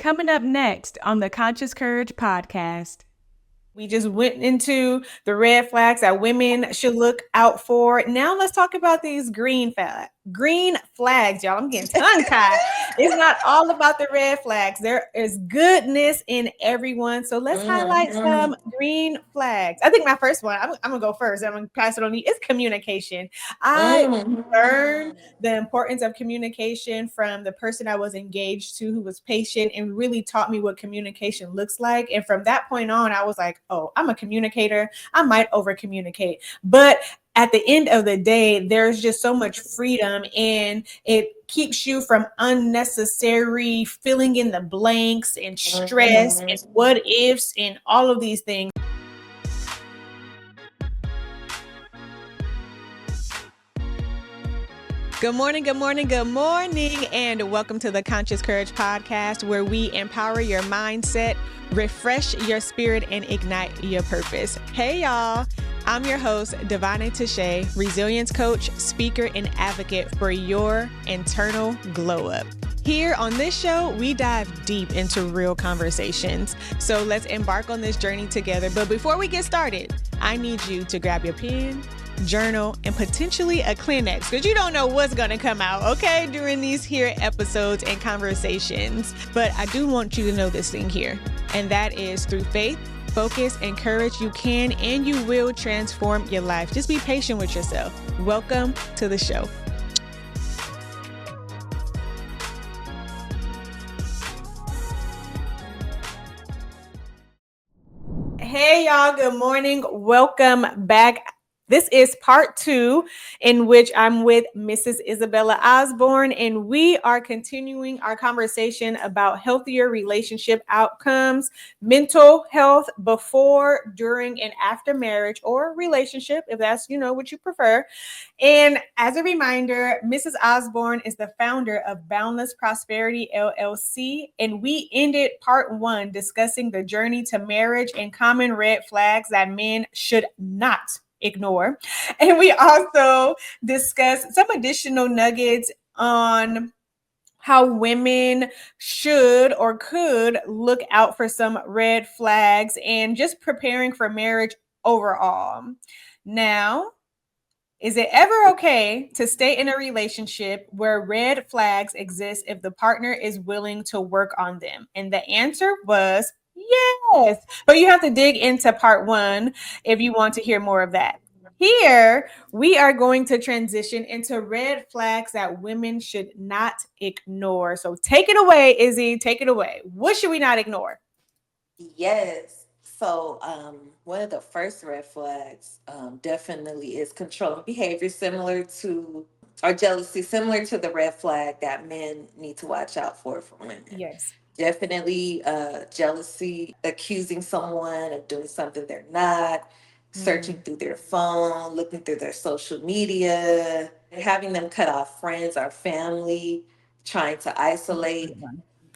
Coming up next on the Conscious Courage podcast. We just went into the red flags that women should look out for. Now let's talk about these green flags, y'all. I'm getting tongue tied. It's not all about the red flags. There is goodness in everyone. So let's highlight some green flags. I think my first one, I'm gonna go first. I'm gonna pass it on to you. It's communication. I learned the importance of communication from the person I was engaged to, who was patient and really taught me what communication looks like. And from that point on, I was like, oh, I'm a communicator. I might over communicate, but at the end of the day, there's just so much freedom, and it keeps you from unnecessary filling in the blanks and stress and what ifs and all of these things. Good morning, good morning, good morning, and welcome to the Conscious Courage podcast, where we empower your mindset, refresh your spirit, and ignite your purpose. Hey, y'all. I'm your host, Davone'a, resilience coach, speaker, and advocate for your internal glow up. Here on this show, we dive deep into real conversations. So let's embark on this journey together. But before we get started, I need you to grab your pen, journal, and potentially a Kleenex, because you don't know what's going to come out, okay, during these here episodes and conversations. But I do want you to know this thing here, and that is through faith, focus, and courage, you can and you will transform your life. Just be patient with yourself. Welcome to the show. Hey, y'all. Good morning. Welcome back. This is part 2, in which I'm with Mrs. Isabella Osborne, and we are continuing our conversation about healthier relationship outcomes, mental health before, during, and after marriage or relationship, if that's, what you prefer. And as a reminder, Mrs. Osborne is the founder of Boundless Prosperity LLC, and we ended part 1 discussing the journey to marriage and common red flags that men should not ignore. And we also discussed some additional nuggets on how women should or could look out for some red flags and just preparing for marriage overall. Now, is it ever okay to stay in a relationship where red flags exist if the partner is willing to work on them? And the answer was yes. But you have to dig into part 1 if you want to hear more of that. Here, we are going to transition into red flags that women should not ignore. So take it away, Izzy. Take it away. What should we not ignore? Yes. So, one of the first red flags definitely is controlling behavior, similar to, or jealousy, similar to the red flag that men need to watch out for women. Yes. Definitely jealousy, accusing someone of doing something they're not, searching through their phone, looking through their social media, having them cut off friends or family, trying to isolate.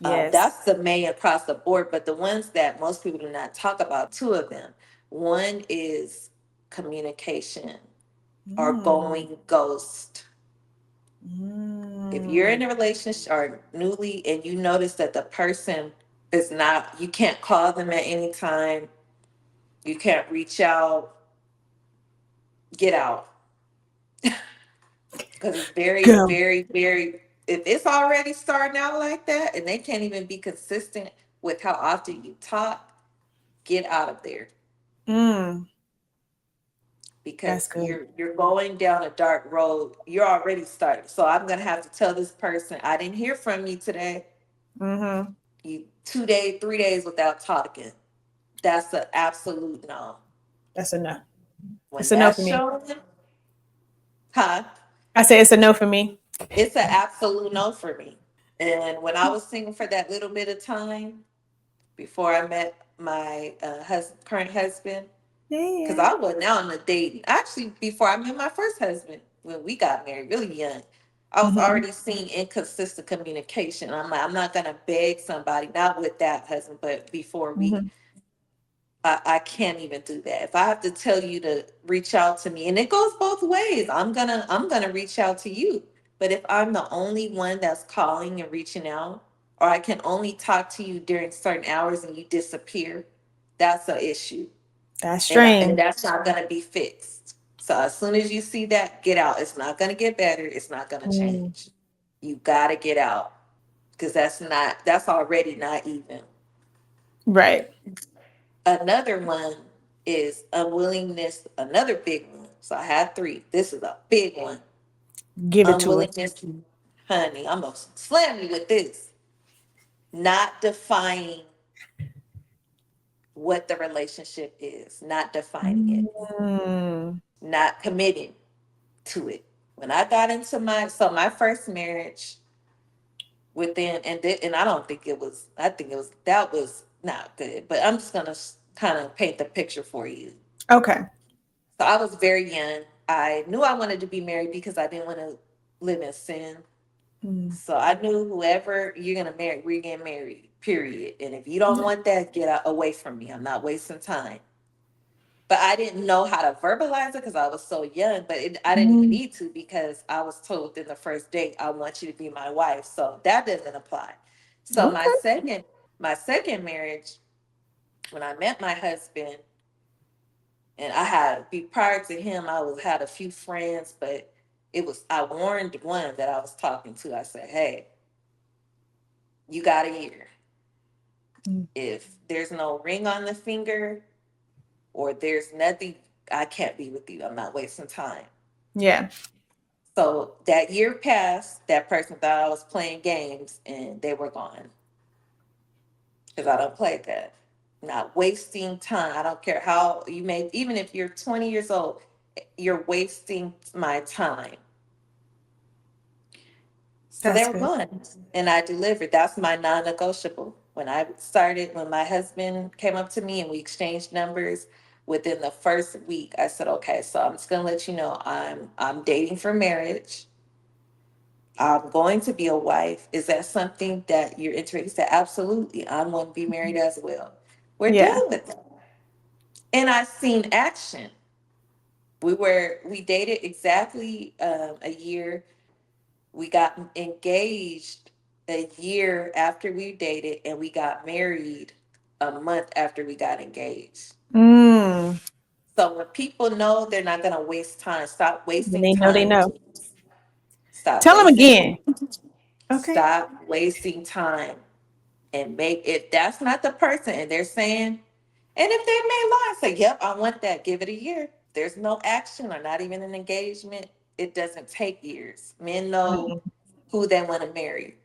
Yes. That's the main across the board, but the ones that most people do not talk about, 2 of them. One is communication or going ghost. If you're in a relationship or newly and you notice that the person is not, you can't call them at any time, you can't reach out, get out. Because it's very, very, very, if it's already starting out like that and they can't even be consistent with how often you talk, get out of there. Because you're going down a dark road. You're already started. So I'm gonna have to tell this person, I didn't hear from you today. You 2 days, 3 days without talking. That's an absolute no. That's a no. It's a no for me. Huh? I say it's a no for me. It's an absolute no for me. And when I was single for that little bit of time before I met my current husband, because I wasn't out on a date. Actually, before I met my first husband, when we got married, really young, I was already seeing inconsistent communication. I'm like, I'm not gonna beg somebody, not with that husband, but before we, I can't even do that. If I have to tell you to reach out to me, and it goes both ways, I'm gonna reach out to you. But if I'm the only one that's calling and reaching out, or I can only talk to you during certain hours and you disappear, that's an issue. That's And strange. that's not going to be fixed. So as soon as you see that, get out. It's not going to get better. It's not going to Mm. change. You got to get out because that's already not even. Right. Another one is unwillingness, another big one. So I had three. This is a big one. Give it to us. Unwillingness, honey, I'm going to slam you with this. Not defining what the relationship is, not defining it, Mm. not committing to it. When I got into my first marriage, and I don't think it was, I think it was, that was not good, but I'm just going to kind of paint the picture for you. Okay. So I was very young. I knew I wanted to be married because I didn't want to live in sin. Mm. So I knew whoever you're going to marry, we're getting married, period. And if you don't want that, get away from me. I'm not wasting time. But I didn't know how to verbalize it because I was so young. But I didn't even Mm. need to because I was told within the first date, I want you to be my wife. So that doesn't apply. So Okay. my second marriage, when I met my husband, and I had prior to him, had a few friends, but I warned one that I was talking to. I said, "Hey, you got a year. Mm. If there's no ring on the finger, or there's nothing, I can't be with you. I'm not wasting time." Yeah. So that year passed. That person thought I was playing games, and they were gone because I don't play that. Not wasting time. I don't care how you may, even if you're 20 years old, you're wasting my time. So they That's were good. gone, and I delivered. That's my non-negotiable. When my husband came up to me and we exchanged numbers. Within the first week, I said, "Okay, so I'm just gonna let you know I'm dating for marriage. I'm going to be a wife. Is that something that you're interested in?" He said, "Absolutely. I want to be married as well." We're Yeah. done with that. And I seen action. We dated exactly a year. We got engaged a year after we dated, and we got married a month after we got engaged. Mm. So when people know they're not going to waste time, stop When wasting they know, they time. know. Stop Tell them wasting again. time. Okay. Stop wasting time and make if that's not the person and they're saying, and if they may lie, say, "Yep, I want that." Give it a year. There's no action or not even an engagement. It doesn't take years. Men know Mm. who they want to marry.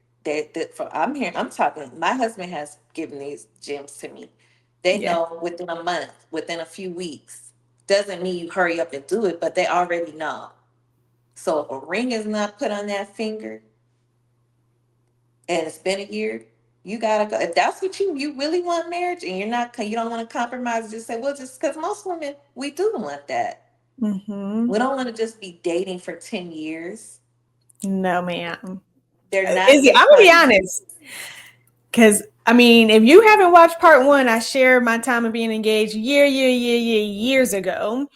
I'm here. I'm talking. My husband has given these gems to me. They Yeah. know within a month, within a few weeks. Doesn't mean you hurry up and do it, but they already know. So if a ring is not put on that finger and it's been a year, you gotta go. If that's what you really want marriage, and you don't want to compromise. Just say, well, just because most women we do want that. Mm-hmm. We don't want to just be dating for 10 years. No, ma'am. They're not Izzy, I'm gonna be defining. honest. Because, I mean, if you haven't watched part one, I shared my time of being engaged years ago.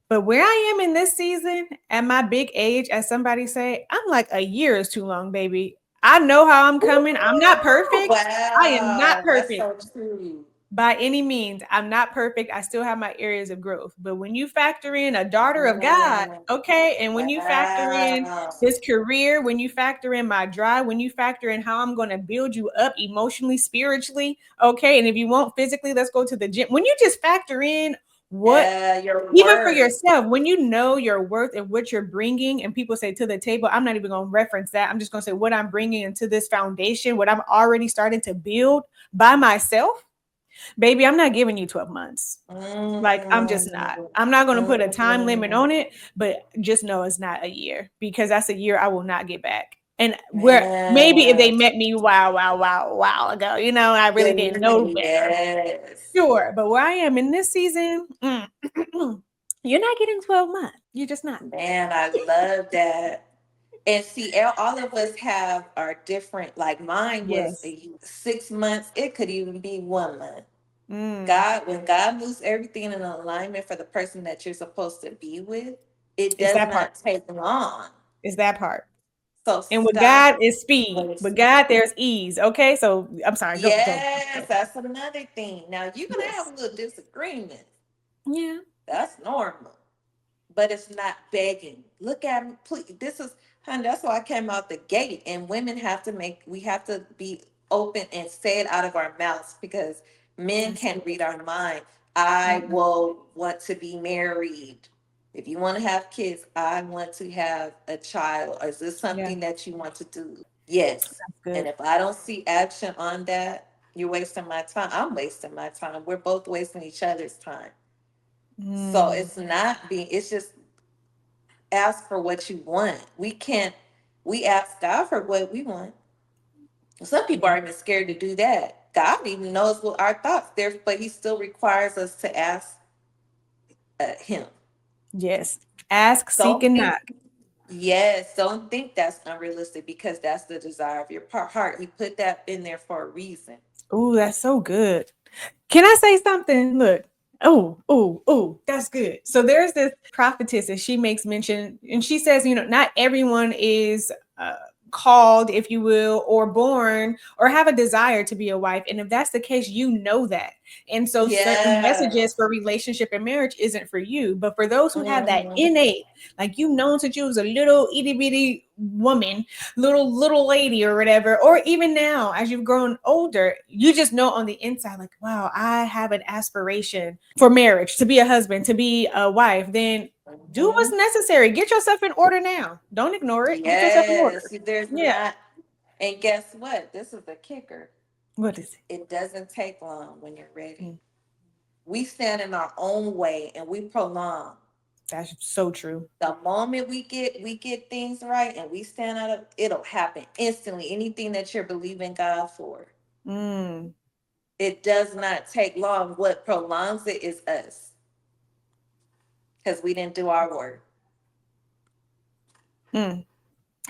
But where I am in this season, at my big age, as somebody say, I'm like, a year is too long, baby. I know how I'm coming. I'm not perfect. I am not Wow, that's perfect so true. by any means. I'm not perfect. I still have my areas of growth. But when you factor in a daughter of God, Wow. okay, and when you factor in Wow. this career, when you factor in my drive, when you factor in how I'm going to build you up emotionally, spiritually, okay, and if you won't physically, let's go to the gym. When you just factor in what, Yeah, your even for word. yourself, when you know your worth and what you're bringing, and people say to the table, I'm not even going to reference that. I'm just going to say what I'm bringing into this foundation, what I'm already starting to build by myself. Baby, I'm not giving you 12 months. Like, I'm just not. Mm, I'm not going to put a time limit mm, on it, but just know it's not a year, because that's a year I will not get back. And where maybe if they man. met me wow ago, I really didn't know better. Yes. Sure. But where I am in this season, you're not getting 12 months. You're just not. Man, I love that. And see, all of us have our different, like mine was Yes. 6 months. It could even be 1 month. Mm. When God moves everything in alignment for the person that you're supposed to be with, it It's does that part. not take long. It's that part. So And with stop. God is speed. With God, there's ease. Okay. So I'm sorry. Go. Yes, that's another thing. Now you're gonna have Yes. a little disagreement. Yeah. That's normal. But it's not begging. Look at me, please. This is, honey, that's why I came out the gate. And women have to we have to be open and say it out of our mouths because men That's can't good. read our mind. I Mm-mm. will want to be married. If you want to have kids, I want to have a child. Is this Yeah. something that you want to do? Yes. That's And good. if I don't see action on that, you're wasting my time. I'm wasting my time. We're both wasting each other's time. So Mm. it's not being, it's just ask for what you want. We ask God for what we want. Some people Yeah. are even scared to do that. God even knows what our thoughts there, but He still requires us to ask Him. Yes. Ask, seek, Don't and think, knock. yes, don't think that's unrealistic because that's the desire of your heart. He put that in there for a reason. Ooh, that's so good. Can I say something? Look. Oh, that's good. So there's this prophetess and she makes mention and she says, not everyone is uh, called, if you will, or born or have a desire to be a wife. And if that's the case, you know that. And so certain Yeah. messages for relationship and marriage isn't for you. But for those who have that Hmm. innate, like known since you was a little itty bitty woman, little lady or whatever, or even now as you've grown older, you just know on the inside, like, wow, I have an aspiration for marriage, to be a husband, to be a wife. Then do what's Hmm. necessary. Get yourself in order now. Don't ignore it. Get yourself in order. Yes, there's Yeah. not. And guess what? This is the kicker. What is It doesn't take long when you're ready. it? We stand in our own way and we prolong. That's so true. The moment we get things right and we stand out of, it'll happen instantly. Anything that you're believing God for, Mm, it does not take long. What prolongs it is us because we didn't do our work. mm.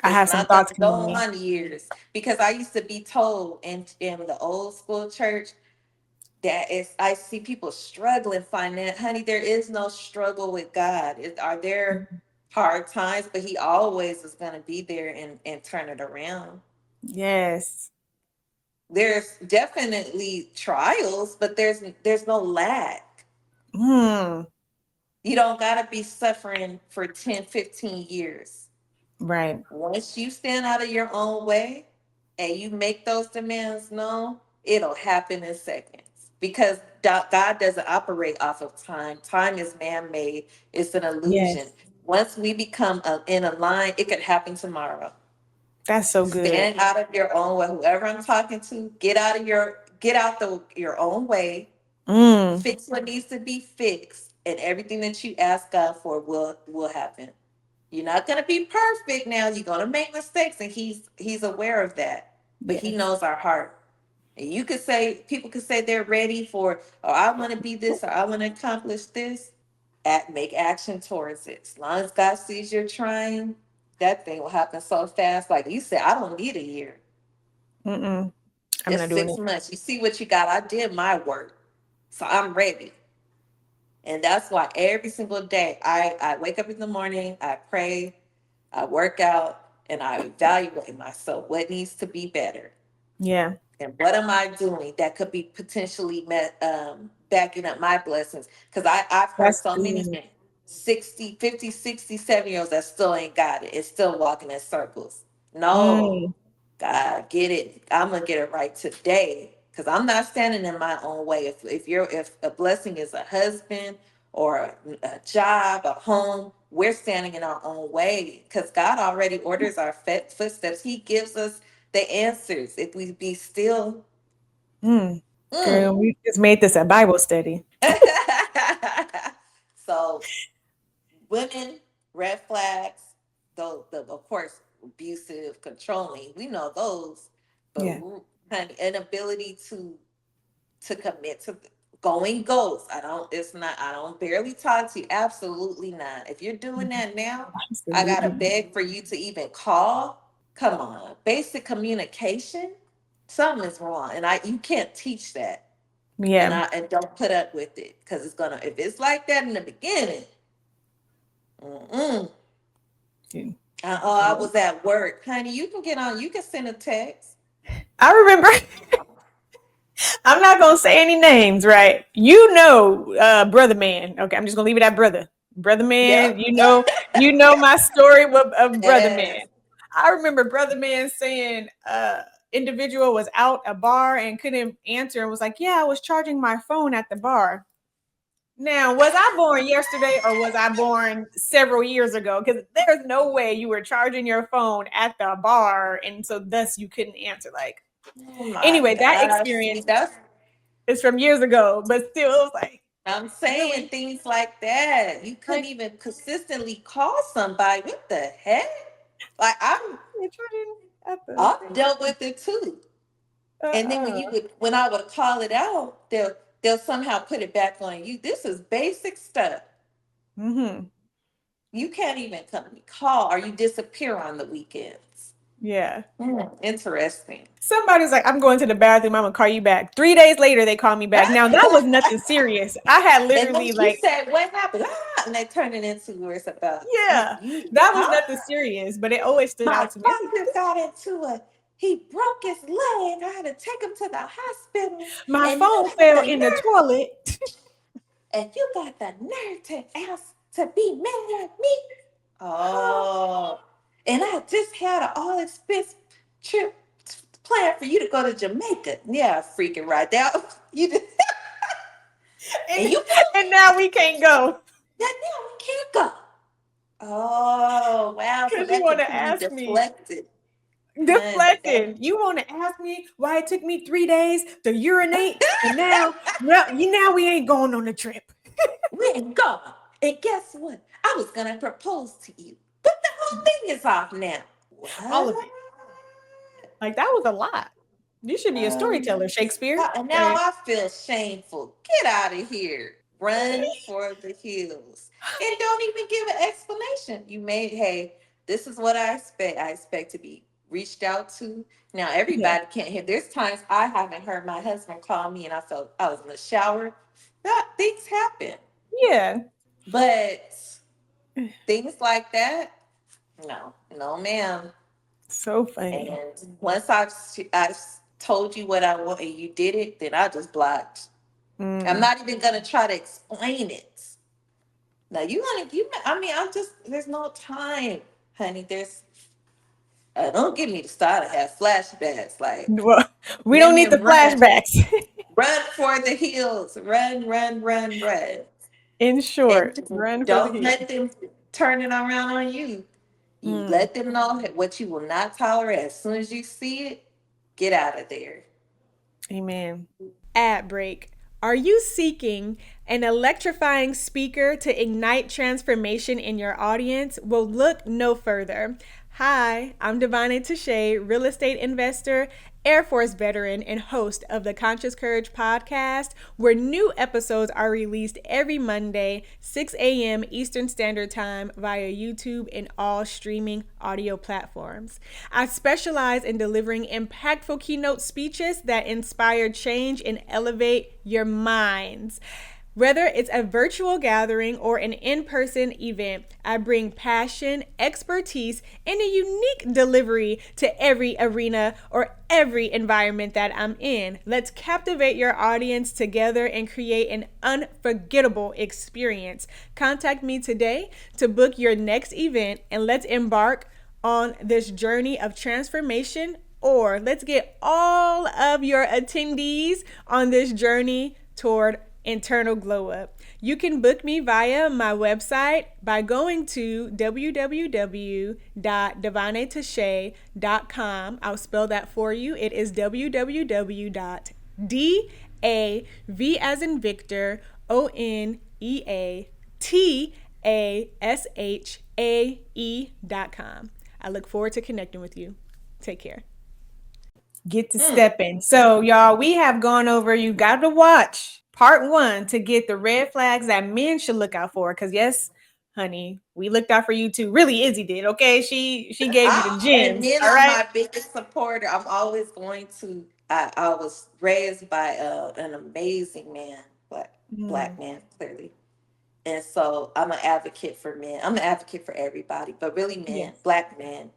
I It's have some not gonna thoughts go coming in. on years because I used to be told in the old school church that is, I see people struggling finance, honey. There is no struggle with God. Are there hard times, but He always is going to be there and turn it around. Yes. There's definitely trials, but there's no lack. Mm, You don't got to be suffering for 10, 15 years. right. Once you stand out of your own way and you make those demands known, it'll happen in seconds because God doesn't operate off of time. Time is man made, it's an illusion. Yes. Once we become in a line, it could happen tomorrow. That's so good. Stand out of your own way. Whoever I'm talking to, get out your own way, Mm, fix what needs to be fixed, and everything that you ask God for will happen. You're not gonna be perfect now. You're gonna make mistakes, and he's aware of that. But he yes. knows our heart. And people could say they're ready for, oh, I want to be this, or I want to accomplish this. Make action towards it. As long as God sees you're trying, that thing will happen so fast. Like you said, I don't need a year. Mm-mm. I'm It's not doing 6 months. You see what you got. I did my work, so I'm ready. And that's why every single day I wake up in the morning, I pray, I work out, and I evaluate myself. What needs to be better? Yeah. And what am I doing that could be potentially backing up my blessings? Because I've heard That's so many good. 60, 50, 60, 70 year olds that still ain't got it. It's still walking in circles. No, Mm, God, get it. I'm gonna get it right today because I'm not standing in my own way. If a blessing is a husband or a job, a home, we're standing in our own way because God already orders our footsteps. He gives us the answers if we be still. mm. Mm. Girl, we just made this a Bible study. So women, red flags, though the of course abusive, controlling, we know those, but Yeah. honey, inability to commit to going ghost. I don't barely talk to you. Absolutely not. If you're doing Mhm. that now, I gotta Absolutely. beg for you to even call. Come on. Basic communication. Something is wrong. And you can't teach that. Yeah. And don't put up with it. Because it's if it's like that in the beginning, mm-mm, Yeah. I was at work. Honey, you can get on, you can send a text. I remember. I'm not gonna say any names, right? You know, brother man. Okay, I'm just gonna leave it at brother. Brother man, Yep. you know my story of brother man. Yes. I remember brother man saying individual was out a bar and couldn't answer and was like, yeah, I was charging my phone at the bar. Now, was I born yesterday or was I born several years ago? Because there's no way you were charging your phone at the bar and so thus you couldn't answer. Like, Oh my anyway, that gosh. See, experience that's is from years ago, but still, it was like, I'm saying really? things like that. You couldn't Like, even consistently call somebody. What the heck? Like you're charging at the I've dealt with it too. And then uh-uh. when I would call it out, they'll somehow put it back on you. This is basic stuff. Mm-hmm. You can't even come call or you disappear on the weekends. Yeah. Interesting. Somebody's like, I'm going to the bathroom. I'm gonna call you back. 3 days later, they call me back. Now that was nothing serious. I had And then literally you like, said, "What happened?" Ah, and they turn it into where it's about yeah, you. that was Huh? nothing serious, but it always stood My out to me. father got into he broke his leg. I had to take him to the hospital, My and you phone had fell the in the nerve, toilet. and you got the nerve to ask to be mad at me. Oh, and I just had an all expense trip planned for you to go to Jamaica. Yeah, freaking right now. You just, and, and you and now we can't go that now we can't go. Oh wow, so because you that want to completely ask me. deflected. Honey, Deflecting. You want to ask me why it took me 3 days to urinate, and now we ain't going on the trip. we ain't going. And guess what? I was gonna propose to you, but the whole thing is off now. All What? of it. Like that was a lot. You should be a storyteller, Shakespeare. And now Like, I feel shameful. Get out of here. Run for the hills. And don't even give an explanation. You may, hey, this is what I expect. I expect to be reached out to. Now yeah, everybody can't hear. There's times I haven't heard my husband call me and I felt I was in the shower. That things happen. yeah. But things like that, no, no, ma'am. So funny. And once I've told you what I want and you did it, then I just blocked. I'm Mm. not even gonna try to explain it. Now I mean, I'm just there's no time, honey. Don't get me started. I have flashbacks like Well, we don't need the women run, flashbacks. run for the hills, run, run, run, run, In and short, run for the don't hills. let them turn it around on you. You Mm. let them know what you will not tolerate. As soon as you see it, get out of there. Amen. Ad break. Are you seeking an electrifying speaker to ignite transformation in your audience? Well, look no further. Hi, I'm Davone'a Touche, real estate investor, Air Force veteran, and host of the Conscious Courage podcast, where new episodes are released every Monday, 6 a.m. Eastern Standard Time via YouTube and all streaming audio platforms. I specialize in delivering impactful keynote speeches that inspire change and elevate your minds. Whether it's a virtual gathering or an in-person event, I bring passion, expertise, and a unique delivery to every arena or every environment that I'm in. Let's captivate your audience together and create an unforgettable experience. Contact me today to book your next event, and let's embark on this journey of transformation, or let's get all of your attendees on this journey toward internal glow up. You can book me via my website by going to www.davoneatouche.com. I'll spell that for you. It is www.DAV as in Victor, ONEATASHAE.com. I look forward to connecting with you. Take care. Get to stepping. So, y'all, we have gone over, you got to watch part 1 to get the red flags that men should look out for. Because, yes, honey, we looked out for you too. Really, Izzy did. Okay. She gave you the And gems. men All are right. my biggest supporter. I'm always going to. I was raised by an amazing man, black Mm. man, clearly, And so I'm an advocate for men. I'm an advocate for everybody, but really men, Yes. black men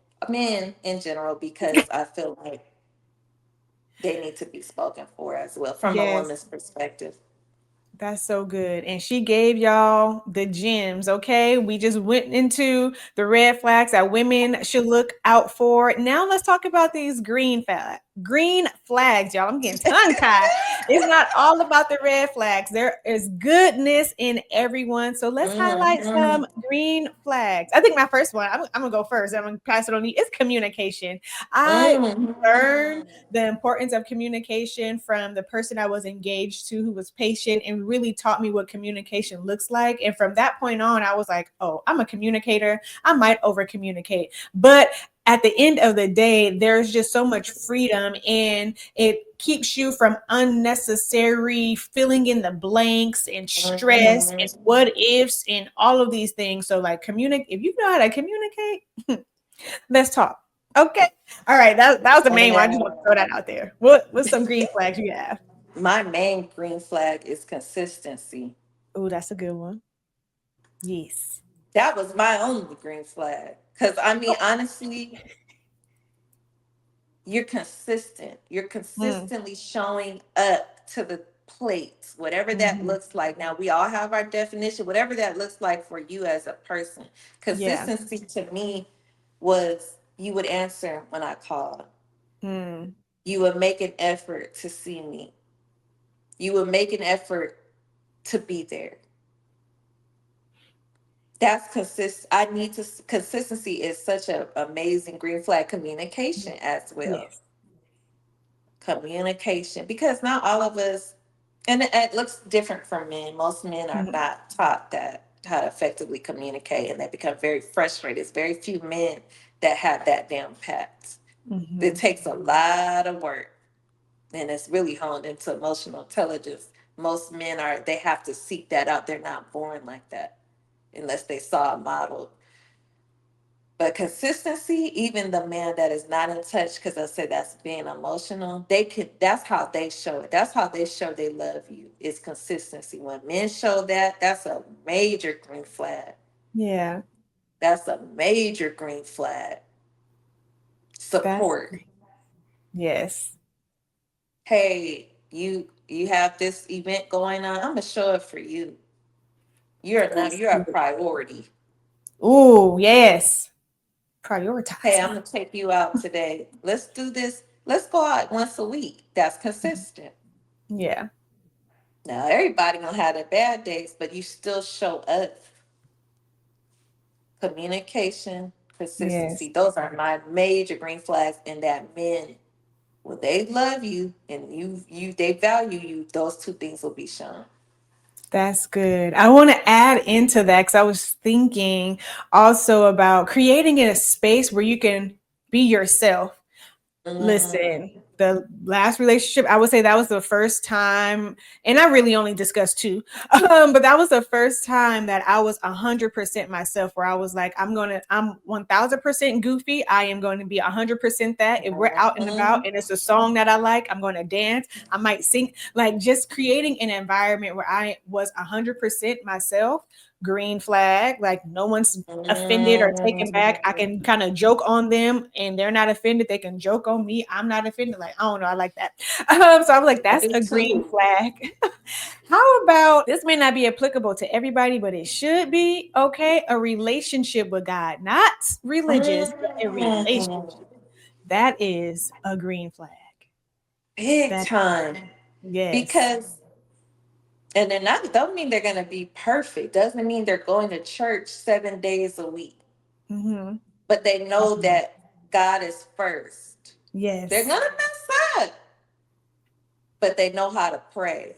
in general, because I feel like they need to be spoken for as well from a Yes. woman's perspective. That's so good. And she gave y'all the gems, okay? We just went into the red flags that women should look out for. Now let's talk about these green flags, y'all. I'm getting tongue tied. It's not all about the red flags. There is goodness in everyone. So let's highlight Mhm. some green flags. I think my first one, I'm gonna go first. I'm gonna pass it on to you. It's communication. I Mhm. learned the importance of communication from the person I was engaged to, who was patient and really taught me what communication looks like. And from that point on, I was like, oh, I'm a communicator. I might over communicate. But at the end of the day, there's just so much freedom, and it keeps you from unnecessary filling in the blanks and stress and Mhm. what ifs and all of these things. So, like, communicate. If you know how to communicate, let's talk. Okay. All right. That was the main one. I just want to throw that out there. What's some green flags you have? My main green flag is consistency. Oh, that's a good one. Yes. That was my only green flag. Because, I mean, honestly, you're consistent. You're Mm, consistently showing up to the plate, whatever that hmm. looks like. Now, we all have our definition, whatever that looks like for you as a person. Yeah. Consistency to me was you would answer when I called, Mm, you would make an effort to see me, you would make an effort to be there. That's consist. I need to. Consistency is such an amazing green flag. Communication as well. yes. Communication, because not all of us, and it looks different for men. Most men are Mm, not taught that how to effectively communicate, and they become very frustrated. It's very few men that have that down pat. It hmm. takes a lot of work, and it's really honed into emotional intelligence. Most men are, they have to seek that out. They're not born like that unless they saw a model. But consistency, even the man that is not in touch, because I said that's being emotional, they could, that's how they show it. That's how they show they love you, is consistency. When men show that, that's a major green flag. Yeah. That's a major green flag. That's Support. yes. Hey, you have this event going on. I'm gonna show up for you. That's You're a good. priority. Oh, yes. Hey, Prioritize. I'm gonna take you out today. Let's do this. Let's go out once a week. That's consistent. Yeah. Now everybody gonna have their bad days, but you still show up. Communication, Yes. consistency. Those are my major green flags. And that men, when they love you and they value you, those two things will be shown. That's good. I want to add into that because I was thinking also about creating a space where you can be yourself. Mm, Listen, the last relationship, I would say that was the first time, and I really only discussed two, but that was the first time that I was 100% myself, where I was like, I'm 1000% goofy. I am going to be 100% that. If we're out and about mhm, and it's a song that I like, I'm going to dance. I might sing, like just creating an environment where I was 100% myself. Green flag, like no one's offended or taken back. I mm. can kind of joke on them and they're not offended. They can joke on me. I'm not offended. Like, I don't know. I like that. So I'm like, I that's do a green too. flag. How about this? May not be applicable to everybody, but it should be. Okay. A relationship with God, not religious, but a Mm, relationship. That is a green flag. big That, time. yes. Because, and then that don't mean they're gonna be perfect. Doesn't mean they're going to church 7 days a week. Mm-hmm. But they know that God is first. They're Yes. gonna mess up, but they know how to pray.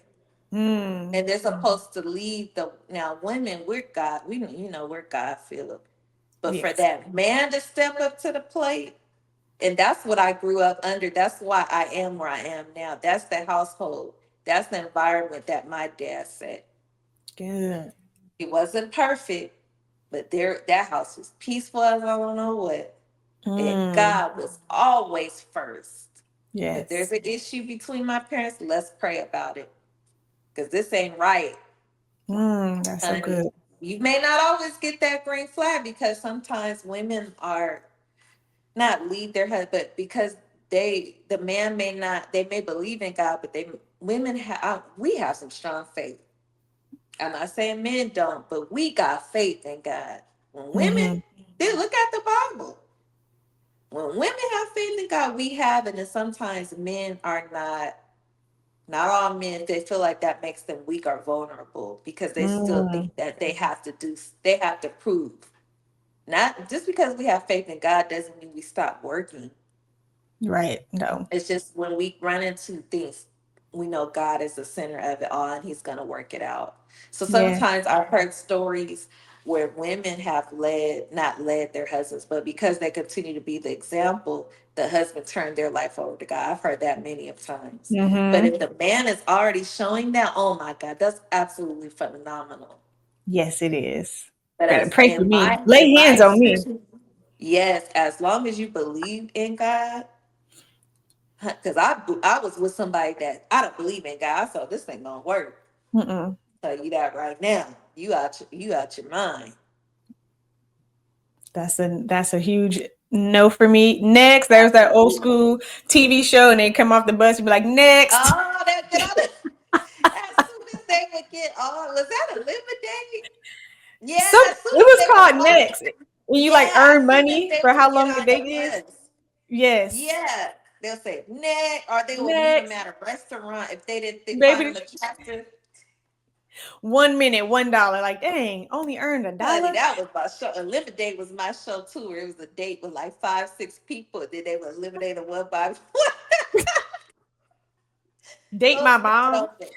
Mm. And they're supposed to lead the, now women, we're God, we're God filled. But for Yes. that man to step up to the plate, and that's what I grew up under. That's why I am where I am now. That's the household. That's the environment that my dad set. Good. It wasn't perfect, but that house was peaceful as I don't know what. And Mm. God was always first. If there's Yes. an issue between my parents, let's pray about it. Because this ain't right, That's so honey. good. you may not always get that green flag because sometimes women are not lead their husband, but because the man may not, they may believe in God, but women have, we have some strong faith. I'm not saying men don't, but we got faith in God. When women, they look at the Bible. When women have faith in God, we have, and then sometimes men are not all men, they feel like that makes them weak or vulnerable because they still think that they have to prove. Not just because we have faith in God doesn't mean we stop working. Right. No. It's just when we run into things, we know God is the center of it all and he's going to work it out. So sometimes I've heard stories where women have not led their husbands, but because they continue to be the example, the husband turned their life over to God. I've heard that many of times. But if the man is already showing that, oh my God, that's absolutely phenomenal. Yes, it is. But Better as pray for in me. my Lay hands on me. yes, as long as you believe in God, because I was with somebody that I don't believe in God, so this ain't gonna work. Tell you that right now. You out your mind. That's a huge no for me. Next, there's that old school TV show, and they come off the bus and be like, next. Oh, that get on it. As soon as they would get on, was that a living day? Yeah, as soon It as was they would called walk, Next. And you like yeah, earn as soon as money they for would how get long the on the date is. bus. Yes. Yeah. They'll say next, or they would meet them Next. at a restaurant if they didn't find Baby, them attractive. 1 minute, $1. Like, dang, only earned Honey, $1. that was my show. Eliminate was my show too, where it was a date with like 5, 6 people. Then they would eliminate them one by one. Date my Those were mom. so good.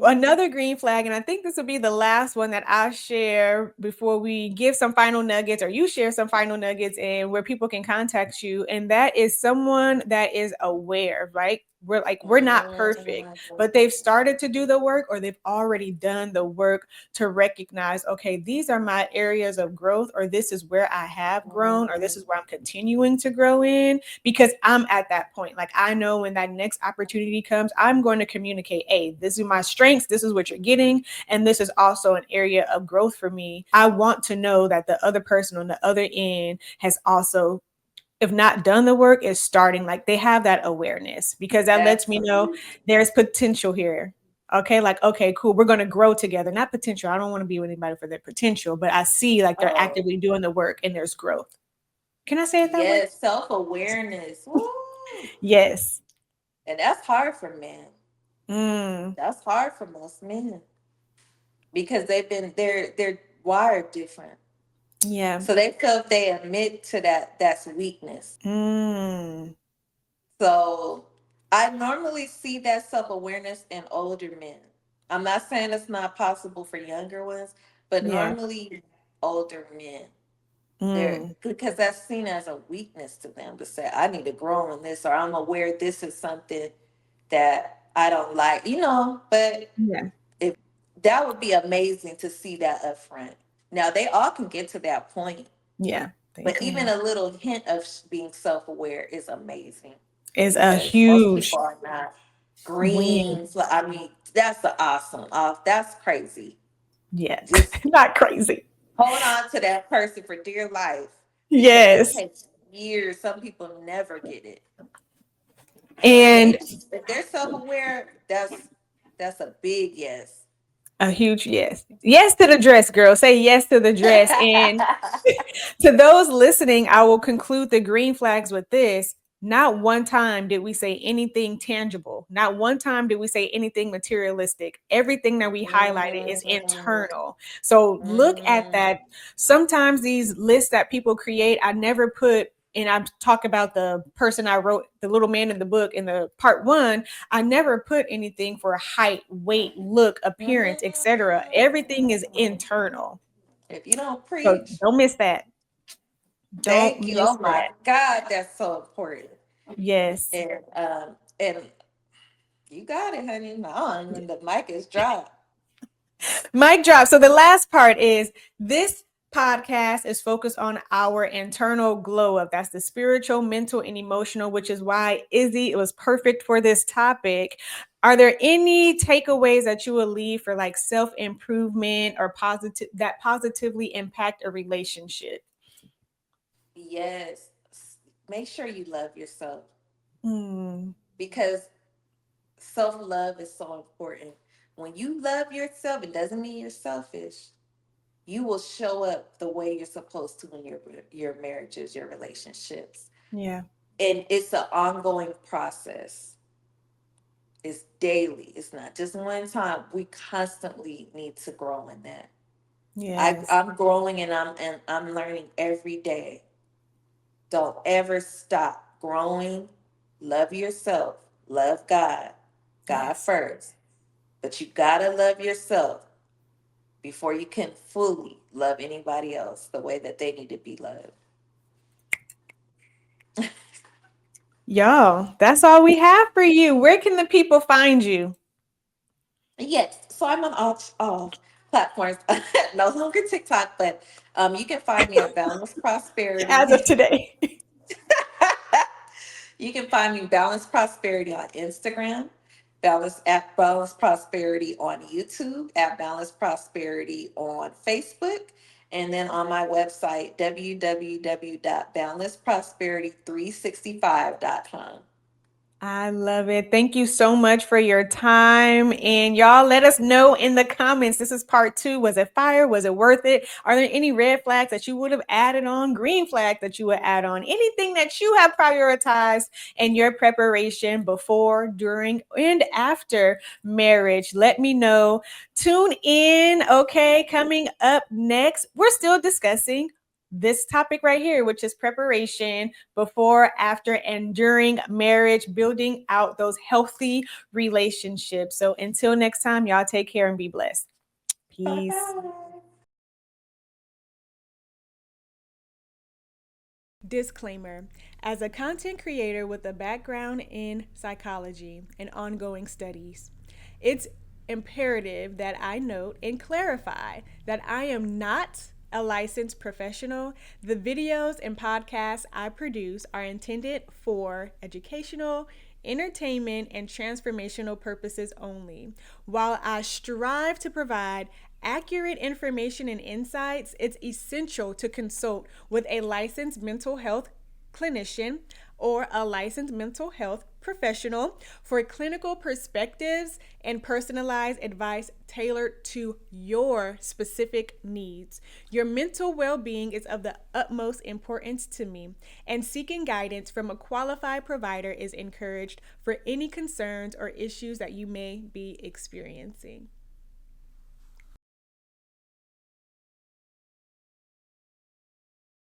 Another green flag, and I think this will be the last one that I share before we give some final nuggets, or you share some final nuggets, and where people can contact you. And that is someone that is aware, right? We're not perfect, but they've started to do the work, or they've already done the work to recognize, okay, these are my areas of growth, or this is where I have grown, or this is where I'm continuing to grow in, because I'm at that point. Like, I know when that next opportunity comes, I'm going to communicate, hey, this is my strengths, this is what you're getting, and this is also an area of growth for me. I want to know that the other person on the other end has also, if not done the work, is starting, like they have that awareness, because that lets me know there's potential here. Okay, like, okay, cool, we're going to grow together. Not potential, I don't want to be with anybody for their potential, but I see like they're actively doing the work and there's growth. Can I say it that way? Yes, self-awareness. Woo. Yes. And that's hard for men. That's hard for most men because they're wired different. Yeah. So they feel if they admit to that's weakness. So I normally see that self-awareness in older men. I'm not saying it's not possible for younger ones, but normally older men. Because that's seen as a weakness to them to say, I need to grow in this, or I'm aware this is something that I don't like, but if that would be amazing to see that up front. Now they all can get to that point. Yeah. But even a little hint of being self-aware is amazing. Is a Most huge people are not green. I mean, that's awesome. That's crazy. Yes. Just not crazy. Hold on to that person for dear life. Yes. It takes years. Some people never get it. And if they're self-aware, that's a big yes. A huge yes. Yes to the dress, girl. Say yes to the dress. And to those listening, I will conclude the green flags with this. Not one time did we say anything tangible. Not one time did we say anything materialistic. Everything that we highlighted is internal. So look at that. Sometimes these lists that people create, I never put, and I talk about the person I wrote, the little man in the book in the part 1, I never put anything for height, weight, look, appearance, etc. Everything is internal. If you don't preach, so don't miss that. Thank you. Oh my God, that's so important. Yes. And you got it, honey. No, the mic is dropped. Mic drop. So the last part is this podcast is focused on our internal glow up. That's the spiritual, mental, and emotional, which is why Izzy, it was perfect for this topic. Are there any takeaways that you will leave for like self-improvement or that positively impact a relationship? Yes. Make sure you love yourself, Mm, because self love is so important. When you love yourself, it doesn't mean you're selfish. You will show up the way you're supposed to in your marriages, your relationships. yeah. And it's an ongoing process. It's daily. It's not just one time. We constantly need to grow in that. Yes. I'm growing, and I'm learning every day. Don't ever stop growing. Love yourself. Love God. God Yes. first. But you gotta love yourself before you can fully love anybody else the way that they need to be loved. Y'all, that's all we have for you. Where can the people find you? Yes, so I'm on all platforms, no longer TikTok, but you can find me at Boundless As of Prosperity. today. You can find me Balanced Prosperity on Instagram, Balanced Prosperity on YouTube, at Balanced Prosperity on Facebook, and then on my website, www.boundlessprosperity365.com. I love it. Thank you so much for your time. And y'all let us know in the comments. This is part 2. Was it fire? Was it worth it? Are there any red flags that you would have added on? Green flag that you would add on? Anything that you have prioritized in your preparation before, during, and after marriage? Let me know. Tune in. Okay. Coming up next, we're still discussing this topic right here, which is preparation before, after, and during marriage, building out those healthy relationships. So until next time, y'all take care and be blessed. Peace. Bye-bye. Disclaimer: as a content creator with a background in psychology and ongoing studies, it's imperative that I note and clarify that I am not a licensed professional. The videos and podcasts I produce are intended for educational, entertainment, and transformational purposes only. While I strive to provide accurate information and insights, it's essential to consult with a licensed mental health clinician or a licensed mental health professional for clinical perspectives and personalized advice tailored to your specific needs. Your mental well-being is of the utmost importance to me, and seeking guidance from a qualified provider is encouraged for any concerns or issues that you may be experiencing.